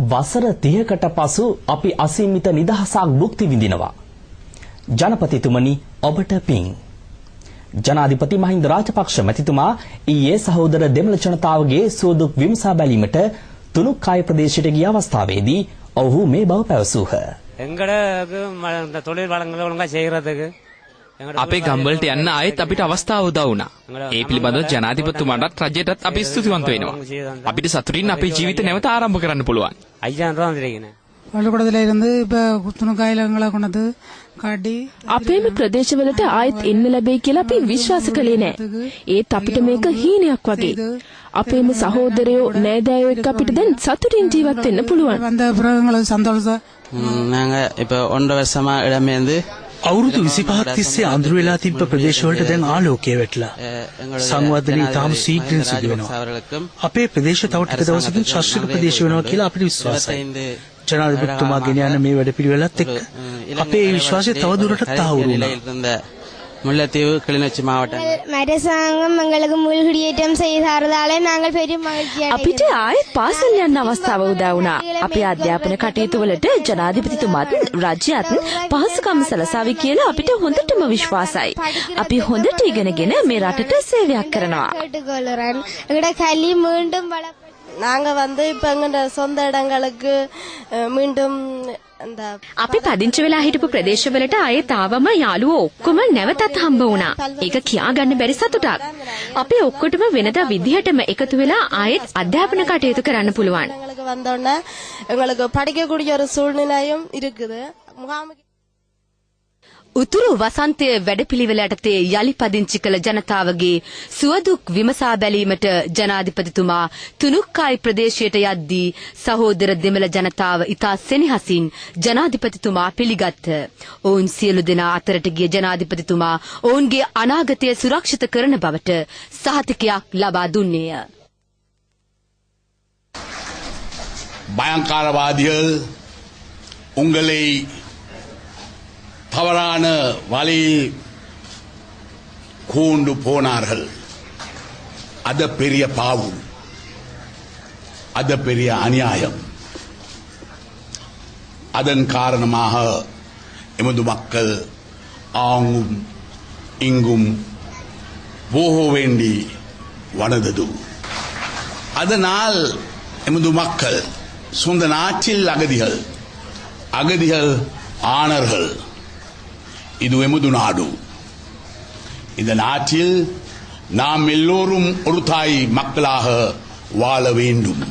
වසර 30කට පසු අපි අසීමිත නිදහසක් භුක්ති විඳිනවා. ජනපතිතුමනි ඔබට පිං. ජනාධිපති මහින්ද රාජපක්ෂ මැතිතුමා ඊයේ සහෝදර දෙමළ ජනතාවගේ සුවදුක් විමසා බැලීමට තුනුක්කාය ප්‍රදේශයට ගිය අවස්ථාවේදී ඔහු මේ බව පැවසූහ. අපේ ගම්වලට යන්න ආයෙත් අපිට අවස්ථාව උදා වුණා. ඒ පිළිබඳව ජනාධිපතිතුමාටත් රජයටත් අපි ස්තුතිවන්ත වෙනවා. අපිට සතුටින් අපේ ජීවිත නැවත ආරම්භ කරන්න පුළුවන්. වලකොඩදලේ ඉප තුනුකායලංගල කොනද කාඩි අපේම ප්‍රදේශවලට ආයෙත් එන්න ලැබෙයි කියලා අපි විශ්වාස කළේ නෑ. ඒත් අපිට මේක හීනයක් වගේ. අපේම සහෝදරයෝ නෑදෑයෝ එක්ක අපිට දැන් සතුටින් ජීවත් වෙන්න පුළුවන්. අවුරුදු 25ක් තිස්සේ අඳුර වෙලා තිබ්බ ප්‍රදේශවලට දැන් ආලෝකය වැටලා සංවර්ධනය තාම ශීඝ්‍රයෙන් සිදු වෙනවා. අපේ ප්‍රදේශ තව ටික දවසකින් ශාස්ත්‍රීය ප්‍රදේශ වෙනවා කියලා අපිට විශ්වාසයි. ජනාධිපතිතුමා ගෙන යන මේ වැඩපිළිවෙලත් එක්ක අපේ විශ්වාසය තව දුරටත් තහවුරු වෙනවා. முல்லைத்தீவு கிளிநொச்சி மாவட்டம் மரசாங்கம் எங்களுக்கு மூழ்குடியேற்றம் செய்தாரதாலே நாங்கள் பெரிய மகிழ்ச்சி අපිට ආයෙත් පාසල් යන්න අවස්ථාව උදා වුණා. අපේ අධ්‍යාපන කටයුතු වලට ජනාධිපතිතුමාත් රජයත් පහසුකම් සලසාවි කියලා අපිට හොඳටම විශ්වාසයි. අපි හොඳට ඉගෙනගෙන මේ රටට සේවයක් කරනවා. நாங்க இப்ப எங்க சொந்த இடங்களுக்கு மீண்டும் අපි පදිංචි වෙලා හිටපු ප්‍රදේශවලට ආයෙත් ආවම යාළුවෝ ඔක්කොම නැවතත් හම්බ වුණා. ඒක කියාගන්න බැරි සතුටක්. අපි ඔක්කොටම වෙනදා විදිහටම එකතු වෙලා ආයෙත් අධ්‍යාපන කටයුතු කරන්න පුළුවන්. எங்களுக்கு படிக்கக்கூடிய ஒரு சூழ்நிலையும் இருக்குது. උතුරු වසන්තය වැඩපිළිවෙලටතේ යලි පදිංචි කළ ජනතාවගේ සුවදුක් විමසා බැලීමට ජනාධිපතිතුමා තුනුක්කායි ප්‍රදේශයට යද්දී සහෝදර දෙමළ ජනතාව ඉතා සෙනෙහසින් ජනාධිපතිතුමා පිළිගත්ත. ඔවුන් සියලු දෙනා අතරට ගිය ජනාධිපතිතුමා ඔවුන්ගේ අනාගතය සුරක්ෂිත කරන බවට සහතිකයක් ලබා දුන්නේය. பயங்கரவாதிகள் உங்களை தவறான வழியில் கூண்டு போனார்கள். அது பெரிய பாவம், அது பெரிய அநியாயம். அதன் காரணமாக எமது மக்கள் ஆங்கும் இங்கும் போக வேண்டி வந்தது. அதனால் எமது மக்கள் சொந்த நாட்டில் அகதிகள் ஆனார்கள். இது எமது நாடு. இந்த நாட்டில் நாம் எல்லோரும் ஒரு தாய் மக்களாக வாழ வேண்டும்.